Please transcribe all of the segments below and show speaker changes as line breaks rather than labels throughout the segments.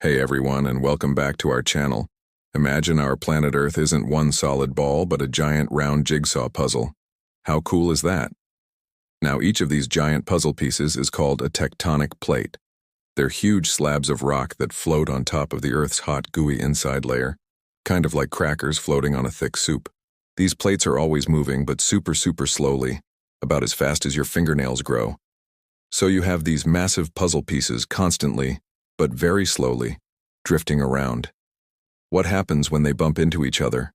Hey everyone, and welcome back to our channel. Imagine our planet Earth isn't one solid ball, but a giant round jigsaw puzzle. How cool is that? Now, each of these giant puzzle pieces is called a tectonic plate. They're huge slabs of rock that float on top of the Earth's hot, gooey inside layer, kind of like crackers floating on a thick soup. These plates are always moving, but super slowly, about as fast as your fingernails grow. So you have these massive puzzle pieces constantly, but very slowly, drifting around. What happens when they bump into each other?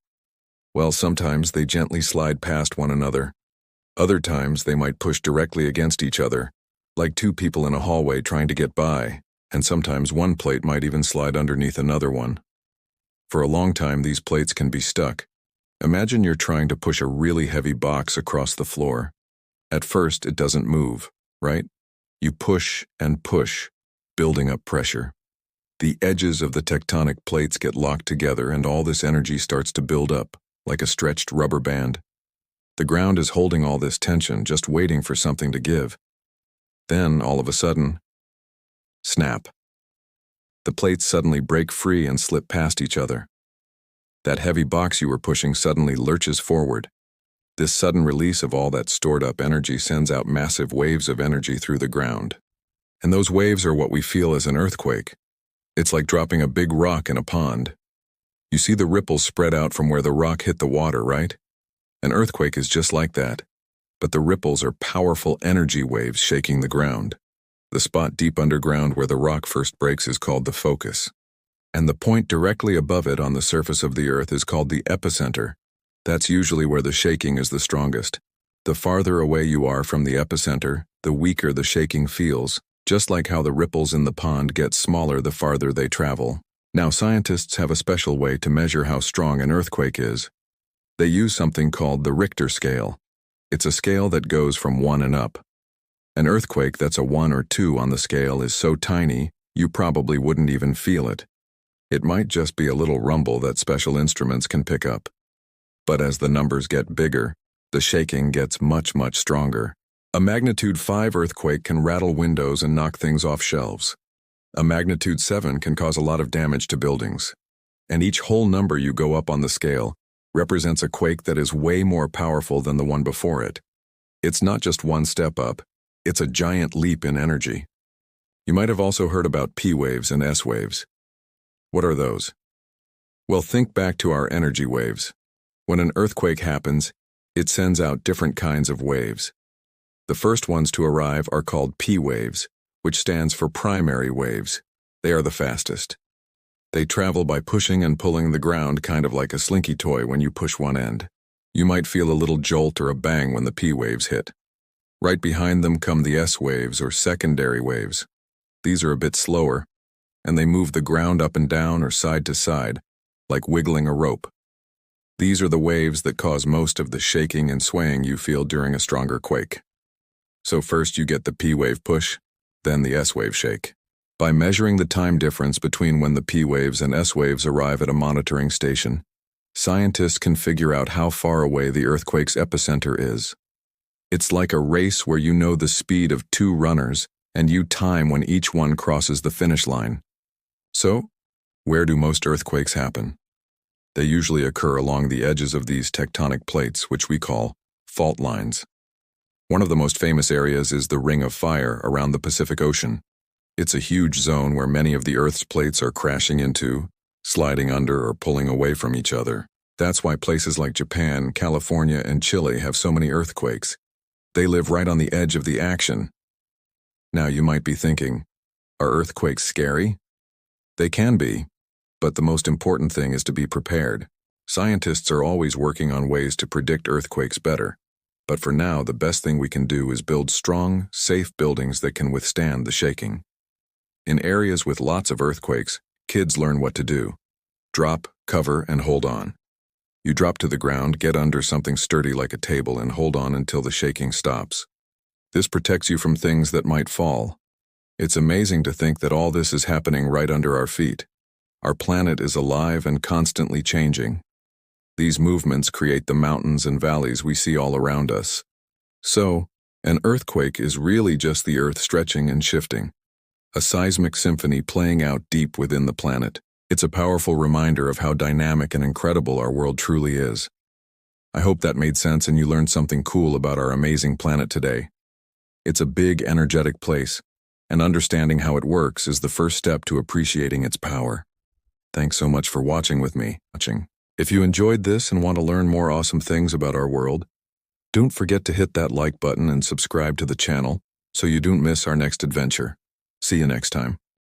Well, sometimes they gently slide past one another. Other times they might push directly against each other, like two people in a hallway trying to get by, and sometimes one plate might even slide underneath another one. For a long time, these plates can be stuck. Imagine you're trying to push a really heavy box across the floor. At first, it doesn't move, right? You push and push, building up pressure. The edges of the tectonic plates get locked together and all this energy starts to build up, like a stretched rubber band. The ground is holding all this tension, just waiting for something to give. Then, all of a sudden, snap. The plates suddenly break free and slip past each other. That heavy box you were pushing suddenly lurches forward. This sudden release of all that stored up energy sends out massive waves of energy through the ground. And those waves are what we feel as an earthquake. It's like dropping a big rock in a pond. You see the ripples spread out from where the rock hit the water, right? An earthquake is just like that, but the ripples are powerful energy waves shaking the ground. The spot deep underground where the rock first breaks is called the focus. And the point directly above it on the surface of the Earth is called the epicenter. That's usually where the shaking is the strongest. The farther away you are from the epicenter, the weaker the shaking feels. Just like how the ripples in the pond get smaller the farther they travel. Now, scientists have a special way to measure how strong an earthquake is. They use something called the Richter scale. It's a scale that goes from 1 and up. An earthquake that's a 1 or 2 on the scale is so tiny, you probably wouldn't even feel it. It might just be a little rumble that special instruments can pick up. But as the numbers get bigger, the shaking gets much stronger. A magnitude 5 earthquake can rattle windows and knock things off shelves. A magnitude 7 can cause a lot of damage to buildings. And each whole number you go up on the scale represents a quake that is way more powerful than the one before it. It's not just one step up, it's a giant leap in energy. You might have also heard about P waves and S waves. What are those? Well, think back to our energy waves. When an earthquake happens, it sends out different kinds of waves. The first ones to arrive are called P waves, which stands for primary waves. They are the fastest. They travel by pushing and pulling the ground, kind of like a slinky toy when you push one end. You might feel a little jolt or a bang when the P waves hit. Right behind them come the S waves or secondary waves. These are a bit slower, and they move the ground up and down or side to side, like wiggling a rope. These are the waves that cause most of the shaking and swaying you feel during a stronger quake. So first you get the P wave push, then the S wave shake. By measuring the time difference between when the P waves and S waves arrive at a monitoring station, scientists can figure out how far away the earthquake's epicenter is. It's like a race where you know the speed of 2 runners and you time when each one crosses the finish line. So, where do most earthquakes happen? They usually occur along the edges of these tectonic plates, which we call fault lines. One of the most famous areas is the Ring of Fire around the Pacific Ocean. It's a huge zone where many of the Earth's plates are crashing into, sliding under, or pulling away from each other. That's why places like Japan, California, and Chile have so many earthquakes. They live right on the edge of the action. Now you might be thinking, are earthquakes scary? They can be, but the most important thing is to be prepared. Scientists are always working on ways to predict earthquakes better. But for now, the best thing we can do is build strong, safe buildings that can withstand the shaking. In areas with lots of earthquakes, kids learn what to do. Drop, cover, and hold on. You drop to the ground, get under something sturdy like a table, and hold on until the shaking stops. This protects you from things that might fall. It's amazing to think that all this is happening right under our feet. Our planet is alive and constantly changing. These movements create the mountains and valleys we see all around us. So, an earthquake is really just the Earth stretching and shifting. a seismic symphony playing out deep within the planet. It's a powerful reminder of how dynamic and incredible our world truly is. I hope that made sense and you learned something cool about our amazing planet today. It's a big, energetic place, and understanding how it works is the first step to appreciating its power. Thanks so much for watching with me. If you enjoyed this and want to learn more awesome things about our world, don't forget to hit that like button and subscribe to the channel so you don't miss our next adventure. See you next time.